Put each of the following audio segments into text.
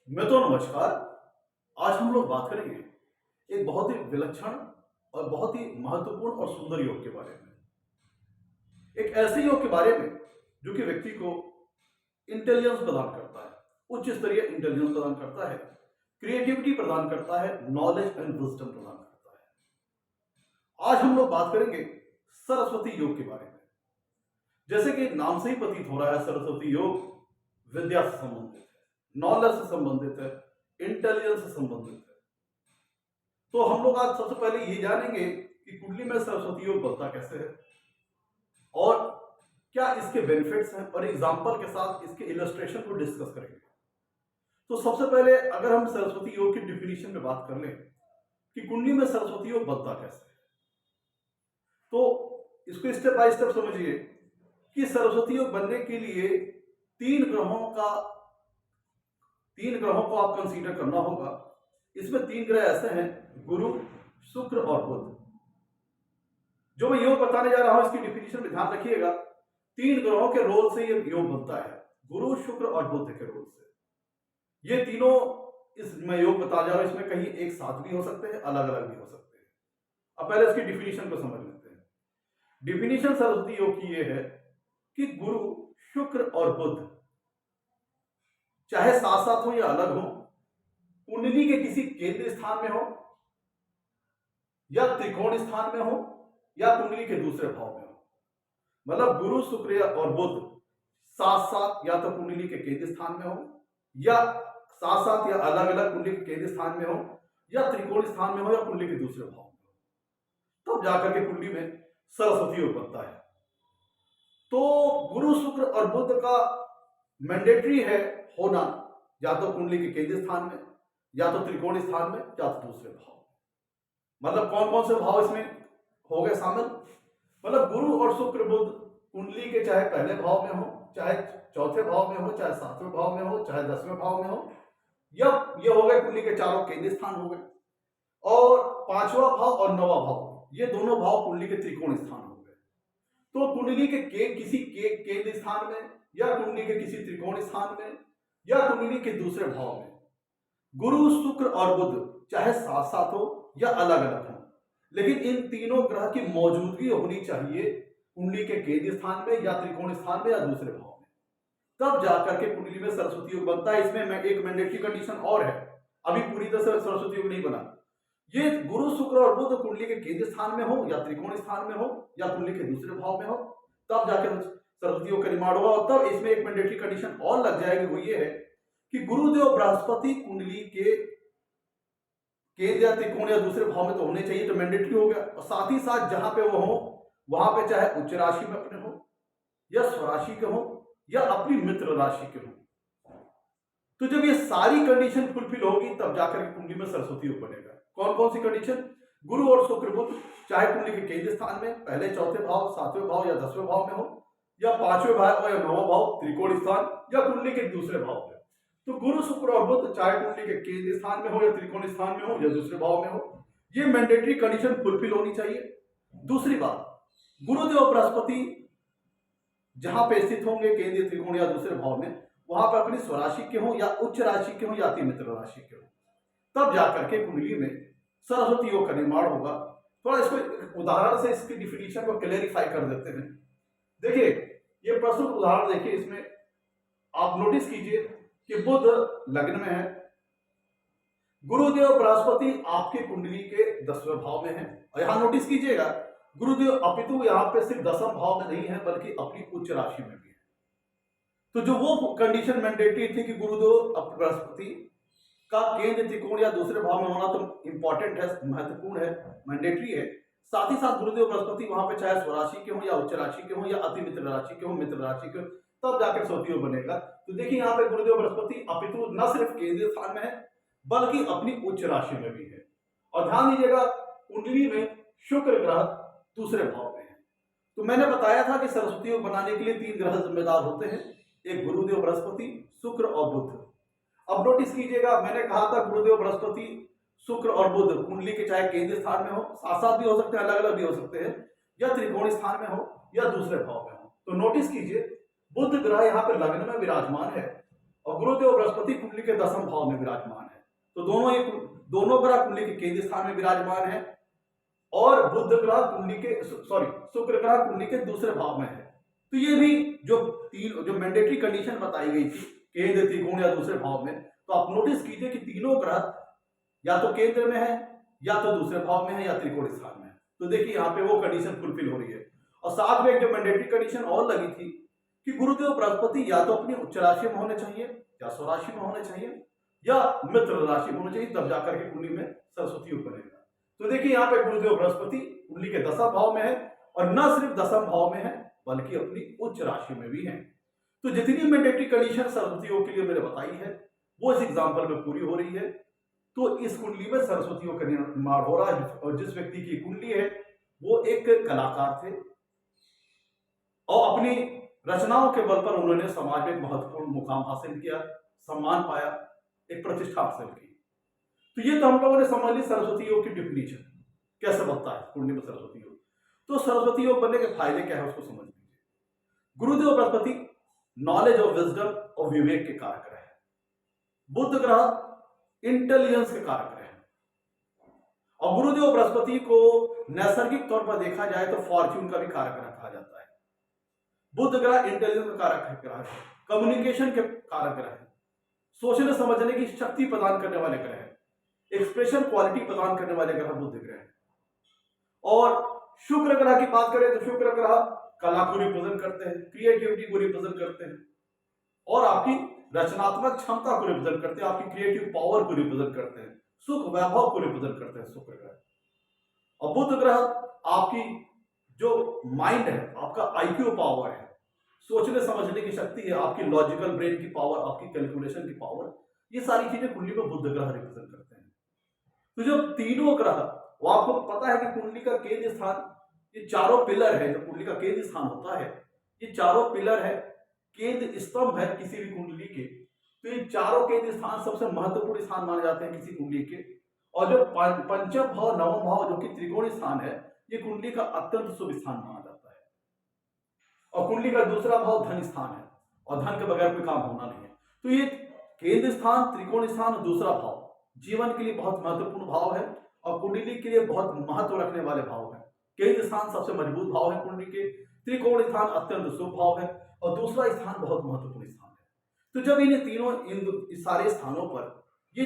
नमस्कार। आज हम लोग बात करेंगे एक बहुत ही विलक्षण और बहुत ही महत्वपूर्ण और सुंदर योग के बारे में। एक ऐसे योग के बारे में जो कि व्यक्ति को इंटेलिजेंस प्रदान करता है, उच्च स्तरीय इंटेलिजेंस प्रदान करता है, क्रिएटिविटी प्रदान करता है, नॉलेज एंड विजडम प्रदान करता है। आज हम लोग बात करेंगे सरस्वती योग के बारे में। जैसे कि नाम से ही प्रतीत हो रहा है, सरस्वती योग विद्या से संबंधित है, नॉलेज से संबंधित है, इंटेलिजेंस से संबंधित है। तो हम लोग आज सबसे पहले ये जानेंगे कि कुंडली में सरस्वती योग बनता कैसे है और क्या इसके बेनिफिट्स हैं, और एग्जाम्पल के साथ इसके इलस्ट्रेशन को डिस्कस करेंगे। तो सबसे पहले अगर हम सरस्वती योग की डिफिनीशन में बात कर लें कि कुंडली में सरस्वती योग बनता कैसे है, तो इसको स्टेप बाय स्टेप समझिए कि सरस्वती योग बनने के लिए तीन ग्रहों को आप कंसीडर करना होगा। इसमें तीन ग्रह ऐसे हैं, गुरु, शुक्र और बुध। जो मैं योग बताने जा रहा हूं इसकी डिफिनीशन में ध्यान रखिएगा। तीन ग्रहों के रोल से ये योग बनता है, गुरु, शुक्र और बुध के रोल से। ये तीनों इस मैं योग बता जा रहा हूं, इसमें कहीं एक साथ भी हो सकते हैं, अलग अलग भी हो सकते हैं। अब पहले इसकी डिफिनीशन को समझ लेते हैं। डिफिनीशन सरस्वती योग की ये है कि गुरु, शुक्र और बुध चाहे साथ साथ हो या अलग हो, कुंडली के किसी केंद्र स्थान में हो या त्रिकोण स्थान में हो या कुंडली के दूसरे भाव में हो। मतलब गुरु, शुक्र और बुध साथ साथ या तो कुंडली के केंद्र स्थान में हो या साथ साथ या अलग अलग कुंडली के केंद्र स्थान में हो या त्रिकोण स्थान में हो या कुंडली के दूसरे भाव में हो, तब जाकर के कुंडली में सरस्वती योग बनता है। तो गुरु, शुक्र और बुध का मैंडेटरी है होना या तो कुंडली के केंद्र स्थान में या तो त्रिकोण स्थान में या तो दूसरे भाव में। मतलब कौन कौन से भाव इसमें हो गए शामिल? मतलब गुरु और शुक्र बुध कुंडली के चाहे पहले भाव में हो, चाहे चौथे भाव में हो, चाहे सातवें भाव में हो, चाहे 10वें भाव में हो, या ये हो गए कुंडली के चारों केंद्र स्थान हो गए। और पांचवा भाव और नवा भाव, ये दोनों भाव कुंडली के त्रिकोण स्थान हो गए। तो कुंडली के किसी केंद्र स्थान में या कुंडली के किसी त्रिकोण स्थान में या कुंडली के दूसरे भाव में गुरु, शुक्र और बुध चाहे साथ साथ हो या अलग अलग हो, लेकिन इन तीनों ग्रह की मौजूदगी होनी चाहिए कुंडली के केंद्र स्थान में या त्रिकोण स्थान में या दूसरे भाव में, तब जाकर के कुंडली में सरस्वती योग बनता है। इसमें एक मैंडेटरी कंडीशन और है, अभी पूरी तरह से सरस्वती योग नहीं बना। ये गुरु, शुक्र और बुध कुंडली के केंद्र स्थान में हो या त्रिकोण स्थान में हो या कुंडली के दूसरे भाव में हो, तब जाकर सरस्वती योग का निर्माण होगा। और तब इसमें एक मैंडेटरी कंडीशन और लग जाएगी, वो ये है कि गुरुदेव बृहस्पति कुंडली के केंद्र या त्रिकोण या दूसरे भाव में तो होने चाहिए, तो मैंडेटरी हो गया। और साथ ही साथ जहां पे वो हो वहां पे चाहे उच्च राशि में अपने हो या स्वराशि के हो या अपनी मित्र राशि के हो। तो जब ये सारी कंडीशन फुलफिल होगी तब जाकर के कुंडली में सरस्वती योग बनेगा। कौन कौन सी कंडीशन? गुरु और शुक्र बुध चाहे कुंडली के केंद्र स्थान में पहले चौथे भाव, सातवें भाव या 10वें भाव में हो, या पांचवें भाव या नौवां भाव, त्रिकोण स्थान या कुंडली के दूसरे भाव में। तो गुरु, शुक्र और बुध चाहे कुंडली के केंद्र स्थान में हो या त्रिकोण स्थान में हो या दूसरे भाव में हो, ये मैंडेटरी कंडीशन फुलफिल होनी चाहिए। दूसरी बात, गुरुदेव बृहस्पति जहां पे स्थित होंगे केंद्रीय त्रिकोण या दूसरे भाव में, वहां पर अपनी स्वराशि के हो या उच्च राशि के हो या अति मित्र राशि के हो, तब जाकर के कुंडली में सरस्वती योग का निर्माण होगा। थोड़ा इसको उदाहरण से इसकी डिफिनीशन को क्लेरिफाई कर देते हैं। देखिए ये प्रस्तुत उदाहरण देखिए, इसमें आप नोटिस कीजिए कि बुध लग्न में है, गुरुदेव बृहस्पति आपके कुंडली के 10वें भाव में है। और यहां नोटिस कीजिएगा गुरुदेव अपितु यहां पे सिर्फ 10वें भाव में नहीं है बल्कि अपनी उच्च राशि में भी है। तो जो वो कंडीशन मैंडेटरी थी कि गुरुदेव बृहस्पति का केंद्र त्रिकोण या दूसरे भाव में होना तो इंपॉर्टेंट है, महत्वपूर्ण है, मैंडेटरी है। साथ ही साथ गुरुदेव बृहस्पति वहां पे चाहे स्वराशि के हो या उच्च राशि के हो या अति मित्र राशि के हो, मित्र राशि के हो, तब जाकर सरस्वती योग बनेगा। तो देखिए यहाँ पे गुरुदेव बृहस्पति अपितु न सिर्फ केंद्रीय स्थान में है बल्कि अपनी उच्च राशि में भी है। और ध्यान दीजिएगा कुंडली में शुक्र ग्रह दूसरे भाव में है। तो मैंने बताया था कि सरस्वती योग बनाने के लिए तीन ग्रह जिम्मेदार होते हैं, एक गुरुदेव बृहस्पति, शुक्र और बुध। अब नोटिस कीजिएगा मैंने कहा था गुरुदेव बृहस्पति, शुक्र और बुध कुंडली के चाहे केंद्र स्थान में हो, साथ साथ भी हो सकते हैं, अलग अलग भी हो सकते हैं, या त्रिकोण स्थान में हो या दूसरे भाव में हो। तो नोटिस कीजिए बुध ग्रह यहाँ पे लग्न में विराजमान है और गुरुदेव बृहस्पति कुंडली के 10वें भाव में विराजमान है। तो दोनों ग्रह कुंडली के केंद्रीय स्थान में विराजमान है और बुध ग्रह कुंडली के शुक्र ग्रह कुंडली के दूसरे भाव में है। तो ये भी जो मैंडेटरी कंडीशन बताई गई थी केंद्र, त्रिकोण या दूसरे भाव में, तो आप नोटिस कीजिए कि तीनों ग्रह या तो केंद्र में है या तो दूसरे भाव में है या त्रिकोण स्थान में है। तो देखिए यहाँ पे वो कंडीशन फुलफिल हो रही है। और साथ में एक जो मैंडेटरी कंडीशन और लगी थी कि गुरुदेव बृहस्पति या तो अपनी उच्च राशि में होने चाहिए या स्वराशि में होने चाहिए या मित्र राशि में होने चाहिए, तब जाकर के कुंडली में सरस्वती योग बनेगा। तो देखिए यहाँ पे गुरुदेव बृहस्पति कुंडली के 10वें भाव में है और न सिर्फ 10वें भाव में है बल्कि अपनी उच्च राशि में भी है। तो जितनी मैंडेटरी कंडीशन सरस्वती योग के लिए मैंने बताई है वो इस एग्जाम्पल में पूरी हो रही है। तो इस कुंडली में सरस्वती योग का निर्माण हो रहा है और जिस व्यक्ति की कुंडली है वो एक कलाकार थे और अपनी रचनाओं के बल पर उन्होंने समाज में एक महत्वपूर्ण मुकाम हासिल किया, सम्मान पाया, एक प्रतिष्ठा हासिल की। तो ये तो हम लोगों ने समझ ली सरस्वती योग की डिफिनीशन कैसे बनता है कुंडली में सरस्वती योग। तो सरस्वती योग बनने के फायदे क्या है उसको समझ लीजिए। गुरुदेव बृहस्पति नॉलेज और विजडम और विवेक के कारक रहे। बुध ग्रह इंटेलिजेंस के कारक रहे और गुरुदेव बृहस्पति को नैसर्गिक तौर पर देखा जाए तो फॉर्च्यून का भी कारक रखा जाता है। बुध ग्रह इंटेलिजेंस का कारक ग्रह है, कम्युनिकेशन के कारक ग्रह है, सोचने समझने की शक्ति प्रदान करने वाले ग्रह है, एक्सप्रेशन क्वालिटी प्रदान करने वाले ग्रह बुध ग्रह है। और शुक्र ग्रह की बात करें तो शुक्र ग्रह कला को रिप्रेजेंट करते हैं, क्रिएटिविटी को रिप्रेजेंट करते हैं और आपकी रचनात्मक क्षमता को रिप्रेजेंट करते हैं, आपकी क्रिएटिव पावर को रिप्रेजेंट करते हैं, सुख वैभव को रिप्रेजेंट करते हैं शुक्र ग्रह। और बुध ग्रह आपकी जो माइंड है, आपका आईक्यू पावर है, सोचने समझने की शक्ति है, आपकी लॉजिकल ब्रेन की पावर, आपकी कैलकुलेशन की पावर, ये सारी चीजें कुंडली में बुध ग्रह रिप्रेजेंट करते हैं। तो जो तीनों ग्रह, वो आपको पता है कि कुंडली का केंद्र स्थान, ये चारों पिलर है, जो कुंडली का केंद्र स्थान होता है, ये चारों पिलर है, केंद्र स्तंभ है किसी भी कुंडली के। तो ये चारों केंद्र स्थान सबसे महत्वपूर्ण स्थान माने जाते हैं किसी कुंडली के। और जो पंचम भाव, नवम भाव जो कि त्रिकोण स्थान है, ये कुंडली का अत्यंत शुभ स्थान माना जाता है। और कुंडली का दूसरा भाव धन स्थान है और धन के बगैर कोई काम होना नहीं है। तो ये केंद्र स्थान, त्रिकोण स्थान और दूसरा भाव जीवन के लिए बहुत महत्वपूर्ण भाव है और कुंडली के लिए बहुत महत्व रखने वाले भाव है। केंद्र स्थान सबसे मजबूत भाव है कुंडली के, त्रिकोण स्थान अत्यंत शुभ भाव है और दूसरा स्थान बहुत महत्वपूर्ण स्थान है। तो जब इन सारे स्थानों पर ये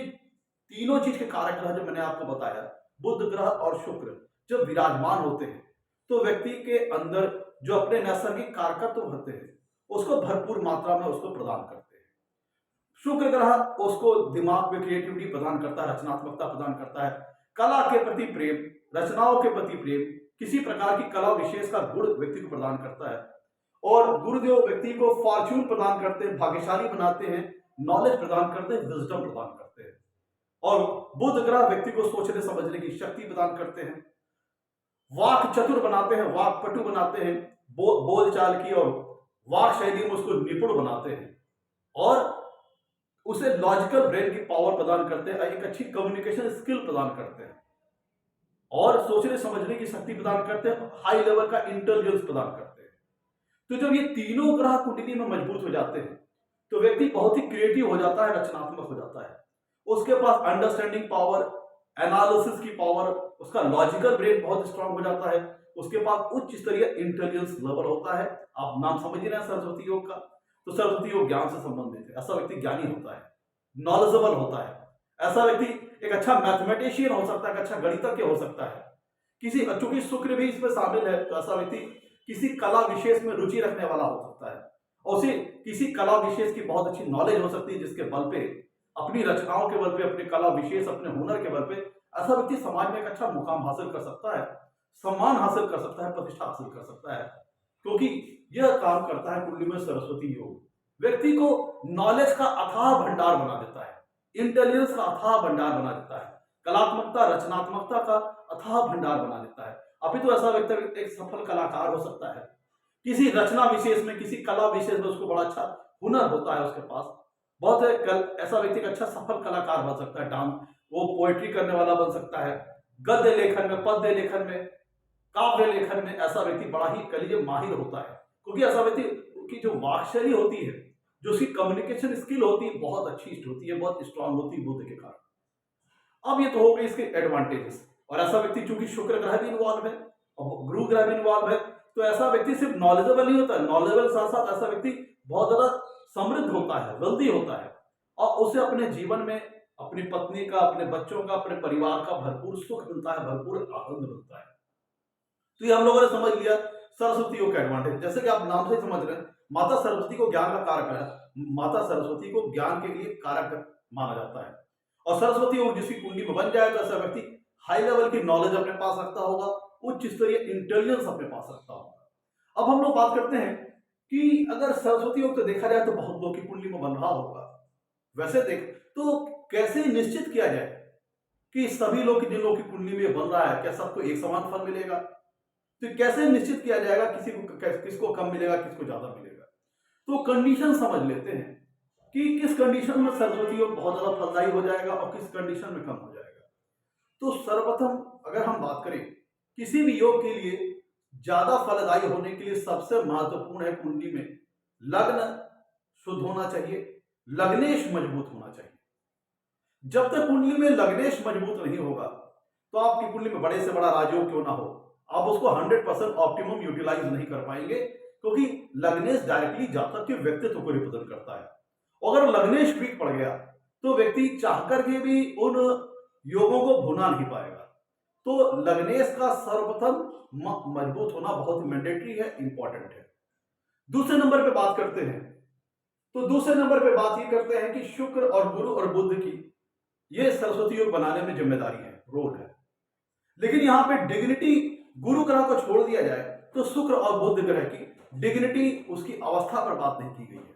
तीनों चीज के कारक ग्रह जो मैंने आपको बताया, बुध ग्रह और शुक्र, जब विराजमान होते हैं तो व्यक्ति के अंदर जो अपने नैसर्गिक कारकत्व होते हैं उसको भरपूर मात्रा में उसको प्रदान करते हैं। शुक्र ग्रह उसको दिमाग में क्रिएटिविटी प्रदान करता है, रचनात्मकता प्रदान करता है, कला के प्रति प्रेम, रचनाओं के प्रति प्रेम, किसी प्रकार की कला विशेष का गुण व्यक्ति को प्रदान करता है। और गुरुदेव व्यक्ति को फॉर्च्यून प्रदान करते हैं, भाग्यशाली बनाते हैं, नॉलेज प्रदान करते हैं, विजडम प्रदान करते हैं। और बुध ग्रह व्यक्ति को सोचने समझने की शक्ति प्रदान करते हैं, वाक चतुर बनाते हैं, वाक पटु बनाते हैं, बोलचाल की और वाक शैली में उसको निपुण बनाते हैं और उसे लॉजिकल ब्रेन की पावर प्रदान करते हैं, एक अच्छी कम्युनिकेशन स्किल प्रदान करते हैं और सोचने समझने की शक्ति प्रदान करते हैं, हाई लेवल का इंटेलिजेंस प्रदान करते हैं। तो जब ये तीनों ग्रह कुंडली में मजबूत हो जाते हैं तो व्यक्ति बहुत ही क्रिएटिव हो जाता है, रचनात्मक हो जाता है, उसके पास अंडरस्टैंडिंग पावर, एनालिसिस की पावर, उसका लॉजिकल ब्रेन बहुत स्ट्रांग हो जाता है, उसके पास उच्च स्तरीय इंटेलिजेंस लेवल होता है। आप नाम समझ रहे हैं सरस्वती योग का, तो सरस्वती योग ज्ञान से संबंधित है। ऐसा व्यक्ति ज्ञानी होता है, नॉलेजेबल होता है, ऐसा व्यक्ति एक अच्छा मैथमेटिशियन हो सकता है, एक अच्छा गणितज्ञ हो सकता है। चूंकि शुक्र भी इसमें शामिल है तो ऐसा व्यक्ति किसी कला विशेष में रुचि रखने वाला हो सकता है और उसे किसी कला विशेष की बहुत अच्छी नॉलेज हो सकती है, जिसके बल पे, अपनी रचनाओं के बल पे, अपनी कला विशेष, अपने हुनर के बल पे ऐसा व्यक्ति समाज में एक अच्छा मुकाम हासिल कर सकता है, सम्मान हासिल कर सकता है, प्रतिष्ठा हासिल कर सकता है, क्योंकि यह काम करता है कुंडली में सरस्वती योग। व्यक्ति को नॉलेज का अथाह भंडार बना देता है, इंटेलिजेंस का अथाह भंडार बना देता है, कलात्मकता, रचनात्मकता का अथाह भंडार बना देता है। अभी तो ऐसा व्यक्ति एक सफल कलाकार हो सकता है, किसी रचना विशेष में, किसी कला विशेष में उसको बड़ा अच्छा हुनर होता है उसके पास, बहुत ऐसा व्यक्ति एक अच्छा सफल कलाकार बन सकता है। डांस, वो पोएट्री करने वाला बन सकता है, गद्य लेखन में, पद्य लेखन में, काव्य लेखन में ऐसा व्यक्ति बड़ा ही कलीय माहिर होता है, क्योंकि ऐसा व्यक्ति की जो वाक्शैली होती है, जो उसकी कम्युनिकेशन स्किल होती है बहुत अच्छी होती है, बहुत स्ट्रांग होती है बुध के कारण। अब ये तो हो गए इसके एडवांटेजेस। और ऐसा व्यक्ति चूंकि शुक्र ग्रह भी इन्वॉल्व है और गुरु ग्रह भी इन्वॉल्व है, तो ऐसा व्यक्ति सिर्फ नॉलेजेबल नहीं होता है, नॉलेजेबल साथ साथ ऐसा व्यक्ति बहुत ज्यादा समृद्ध होता है, वेल्दी होता है, और उसे अपने जीवन में अपनी पत्नी का, अपने बच्चों का, अपने परिवार का भरपूर सुख मिलता है, भरपूर आनंद मिलता है। तो ये हम लोगों ने समझ लिया सरस्वती योग का एडवांटेज। जैसे कि आप नाम से समझ रहे हैं, माता सरस्वती को ज्ञान का कारक है, माता सरस्वती को ज्ञान के लिए कारक माना जाता है। और सरस्वती योग जिसकी कुंडली में बन जाए तो ऐसा व्यक्ति हाई लेवल की नॉलेज अपने पास रखता होगा, उच्च स्तरीय इंटेलिजेंस अपने पास रखता होगा। अब हम लोग बात करते हैं कि अगर सरस्वती योग तो देखा जाए तो बहुत लोग की कुंडली में बन रहा होगा, वैसे देख तो कैसे निश्चित किया जाए कि सभी लोग जिन लोगों की कुंडली में बन रहा है क्या सबको एक समान फल मिलेगा? तो कैसे निश्चित किया जाएगा किसको कम मिलेगा, किसको ज्यादा मिलेगा? तो कंडीशन समझ लेते हैं कि किस कंडीशन में सरस्वती योग बहुत ज्यादा फलदायी हो जाएगा और किस कंडीशन में कम हो जाएगा। तो सर्वप्रथम अगर हम बात करें किसी भी योग के लिए ज्यादा फलदायी होने के लिए सबसे महत्वपूर्ण है कुंडली में लग्न शुद्ध होना चाहिए, लग्नेश मजबूत होना चाहिए। जब तक कुंडली में लग्नेश मजबूत नहीं होगा तो आपकी कुंडली में बड़े से बड़ा राजयोग क्यों ना हो, आप उसको 100% ऑप्टिमम यूटिलाइज नहीं कर पाएंगे, क्योंकि लग्नेश डायरेक्टली जातक के व्यक्तित्व को रिप्रेजेंट करता है। अगर लग्नेश वीक पड़ गया तो व्यक्ति चाह करके भी उन योगों को भुना नहीं पाएगा। तो लग्नेश का सर्वप्रथम मजबूत होना बहुत मैंडेटरी है, इंपॉर्टेंट है। दूसरे नंबर पे बात करते हैं, तो दूसरे नंबर पे बात ये करते हैं कि शुक्र और गुरु और बुध की ये सरस्वती योग बनाने में जिम्मेदारी है, रोल है। लेकिन यहां पे डिग्निटी गुरु ग्रह को छोड़ दिया जाए तो शुक्र और बुध ग्रह की डिग्निटी उसकी अवस्था पर बात नहीं की गई है।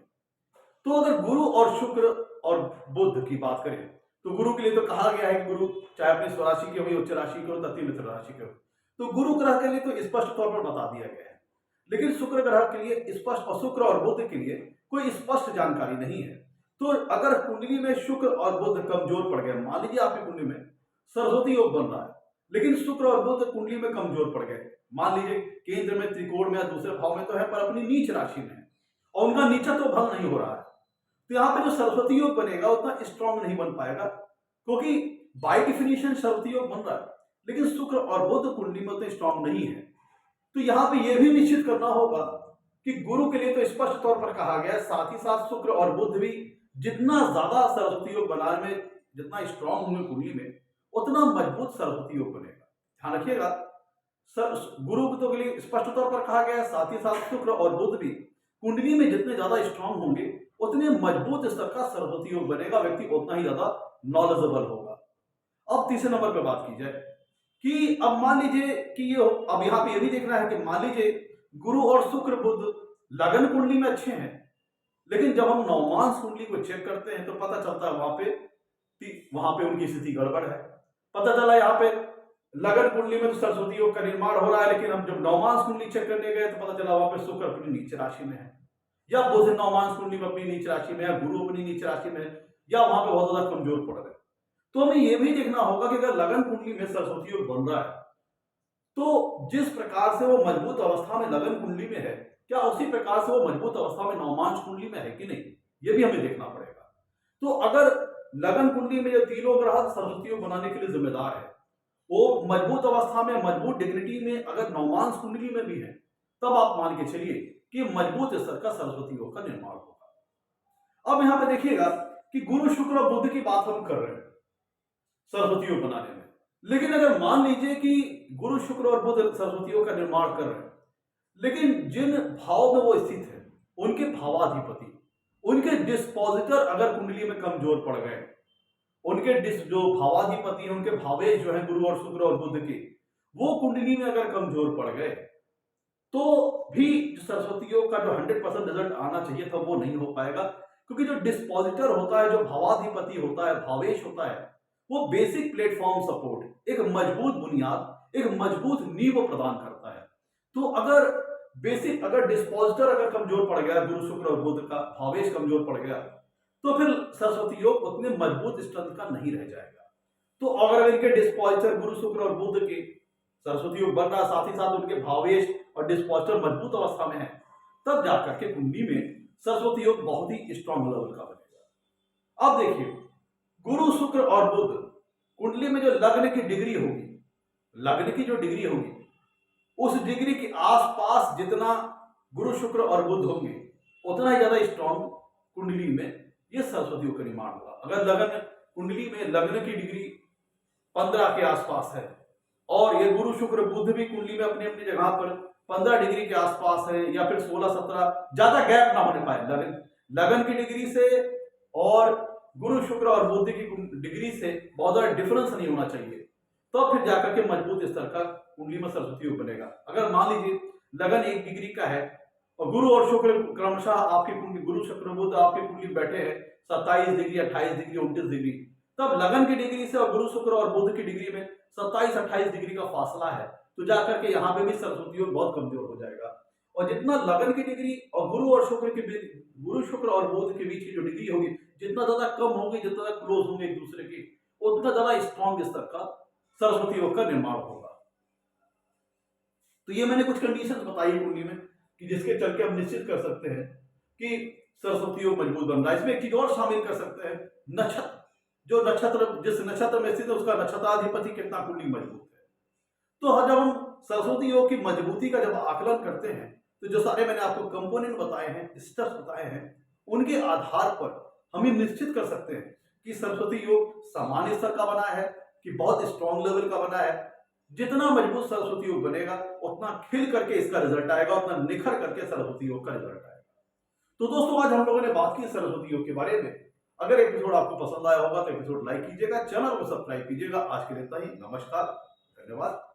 तो अगर गुरु और शुक्र और बुध की बात करें तो गुरु के लिए तो कहा गया है कि गुरु चाहे अपनी स्वराशि के हो, उच्च राशि के हो, तृतीय मित्र राशि के हो, तो गुरु ग्रह के लिए तो स्पष्ट तौर पर बता दिया गया है। लेकिन शुक्र ग्रह के लिए स्पष्ट और शुक्र और बुध के लिए कोई स्पष्ट जानकारी नहीं है। तो अगर कुंडली में शुक्र और बुध कमजोर पड़ गए, मान लीजिए आपकी कुंडली में सरस्वती योग बन रहा है लेकिन शुक्र और बुध कुंडली में कमजोर पड़ गए, मान लीजिए केंद्र में, त्रिकोण में या दूसरे भाव में तो है पर अपनी नीच राशि में है और उनका नीचा तो भंग नहीं हो रहा है, तो यहाँ पे जो सरस्वती योग बनेगा उतना स्ट्रांग नहीं बन पाएगा, क्योंकि बाय डिफिनेशन सरस्वती योग बन रहा है लेकिन शुक्र और बुध कुंडली में उतना स्ट्रांग नहीं है। तो यहाँ पे यह भी निश्चित करना होगा कि गुरु के लिए तो स्पष्ट तौर पर कहा गया है, साथ ही साथ शुक्र और बुध भी जितना ज्यादा सरस्वती योग बनाने में जितना स्ट्रांग होंगे कुंडली में उतना मजबूत सरस्वती योग बनेगा। ध्यान रखिएगा, गुरु तो के लिए स्पष्ट तौर पर कहा गया है, साथ ही साथ शुक्र और बुध भी कुंडली में जितने ज्यादा स्ट्रांग होंगे उतने मजबूत स्तर का सरस्वती योग बनेगा, व्यक्ति उतना ही ज्यादा नॉलेजेबल होगा। अब तीसरे नंबर पर बात की जाए कि अब मान लीजिए कि ये अब यहाँ पे ये भी देखना है कि मान लीजिए गुरु और शुक्र बुध लगन कुंडली में अच्छे हैं, लेकिन जब हम नवमांश कुंडली को चेक करते हैं तो पता चलता है वहां पे उनकी स्थिति गड़बड़ है। पता चला यहाँ पे लगन कुंडली में तो सरस्वती योग का निर्माण हो रहा है, लेकिन हम जब नवमांश कुंडली चेक करने गए तो पता चला वहां पे शुक्र अपनी नीच राशि में है, या बुध नवमांश कुंडली में अपनी नीच राशि में है, गुरु अपनी नीच राशि में है, या वहां पे बहुत ज्यादा कमजोर पड़ रहे। तो हमें यह भी देखना होगा कि अगर लगन कुंडली में सरस्वती योग बन रहा है तो जिस प्रकार से वो मजबूत अवस्था में लगन कुंडली में है, क्या उसी प्रकार से वो मजबूत अवस्था में नवमांश कुंडली में है कि नहीं, ये भी हमें देखना पड़ेगा। तो अगर लगन कुंडली में जो तीनों ग्रह सरस्वती योग बनाने के लिए जिम्मेदार है वो मजबूत अवस्था में, मजबूत डिग्निटी में अगर नवमांश कुंडली में भी है, तब आप मान के चलिए कि मजबूत स्तर का सरस्वती योग का निर्माण होगा। अब यहां पे देखिएगा कि गुरु शुक्र और बुध की बात हम कर रहे हैं सरस्वती योग बनाने में, लेकिन अगर मान लीजिए कि गुरु शुक्र और बुध सरस्वती योग का निर्माण कर रहे हैं, लेकिन जिन भाव में वो स्थित है उनके भावाधिपति, उनके डिस्पोजिटर अगर कुंडली में कमजोर पड़ गए, उनके जो भावाधिपति हैं, उनके भावेश जो है गुरु और शुक्र और बुध के, वो कुंडली में अगर कमजोर पड़ गए तो भी सरस्वती योग का जो 100% रिजल्ट आना चाहिए था वो नहीं हो पाएगा, क्योंकि जो डिस्पोजिटर होता है, जो भावाधिपति होता है, भावेश होता है, वो बेसिक प्लेटफॉर्म सपोर्ट, एक मजबूत बुनियाद, एक मजबूत नींव प्रदान करता है। तो अगर बेसिक, अगर डिस्पोजिटर अगर कमजोर पड़ गया, गुरु शुक्र और बुध का भावेश कमजोर पड़ गया, तो फिर सरस्वती योग उतने मजबूत स्ट्रेंथ का नहीं रह जाएगा। तो अगर इनके डिस्पोजिटर गुरु शुक्र और बुध के सरस्वती योग बन रहा, साथ ही साथ उनके भावेश और डिस्पोजिटर मजबूत अवस्था में है, तब जाकर के कुंडली में सरस्वती योग बहुत ही स्ट्रांग लेवल का बनेगा। अब देखिए, गुरु शुक्र और बुध कुंडली में जो लग्न की डिग्री होगी, लग्न की जो डिग्री होगी, उस डिग्री के आसपास जितना गुरु शुक्र और बुध होंगे उतना ही ज्यादा स्ट्रांग कुंडली में ये सरस्वती योग का निर्माण होगा। अगर लग्न कुंडली में लग्न की डिग्री 15 के आसपास है और ये गुरु शुक्र बुध भी कुंडली में अपनी अपनी जगह पर 15 डिग्री के आसपास है या फिर 16-17, ज्यादा गैप ना होने पाए लगन की डिग्री से और गुरु शुक्र और बुध की डिग्री से बहुत ज्यादा डिफरेंस नहीं होना चाहिए, तो फिर जाकर के मजबूत स्तर का कुंडली में सरस्वती योग बनेगा। अगर मान लीजिए लगन 1 डिग्री का है और गुरु और शुक्र क्रमशः आपकी कुंडली, गुरु शुक्र बुध आपकी कुंडली बैठे हैं 27 डिग्री, 28 डिग्री, 29 डिग्री, तब लगन की डिग्री से और गुरु शुक्र और बुध की डिग्री में 27-28 डिग्री का फासला है, तो जाकर के यहाँ पे भी सरस्वती योग बहुत कमजोर हो जाएगा। और जितना लगन की डिग्री और गुरु शुक्र और बुध के बीच की जो डिग्री होगी, जितना ज्यादा कम होगी, जितना ज्यादा क्लोज होंगे एक दूसरे के, उतना ज्यादा स्ट्रॉन्ग स्तर का सरस्वती योग का निर्माण होगा। तो ये मैंने कुछ कंडीशंस बताई कुंडली में कि जिसके चल के हम निश्चित कर सकते हैं कि सरस्वती योग मजबूत बन रहा है। इसमें एक चीज और शामिल कर सकते हैं, नक्षत्र, जो नक्षत्र जिस नक्षत्र में स्थित है उसका नक्षत्राधिपति कितना कुंडली मजबूत है। तो जब हम सरस्वती योग की मजबूती का जब आकलन करते हैं तो जो सारे मैंने आपको कंपोनेंट बताए हैं, स्टेप्स बताए हैं, उनके आधार पर हम ये निश्चित कर सकते हैं कि सरस्वती योग सामान्य स्तर का बना है कि बहुत स्ट्रॉन्ग लेवल का बना है। जितना मजबूत सरस्वती योग बनेगा उतना खिल करके इसका रिजल्ट आएगा, उतना निखर करके सरस्वती योग का रिजल्ट आएगा। तो दोस्तों, आज हम लोगों ने बात की सरस्वती योग के बारे में। अगर एपिसोड आपको पसंद आया होगा तो एपिसोड लाइक कीजिएगा, चैनल को सब्सक्राइब कीजिएगा। आज के लिए इतना ही, नमस्कार, धन्यवाद।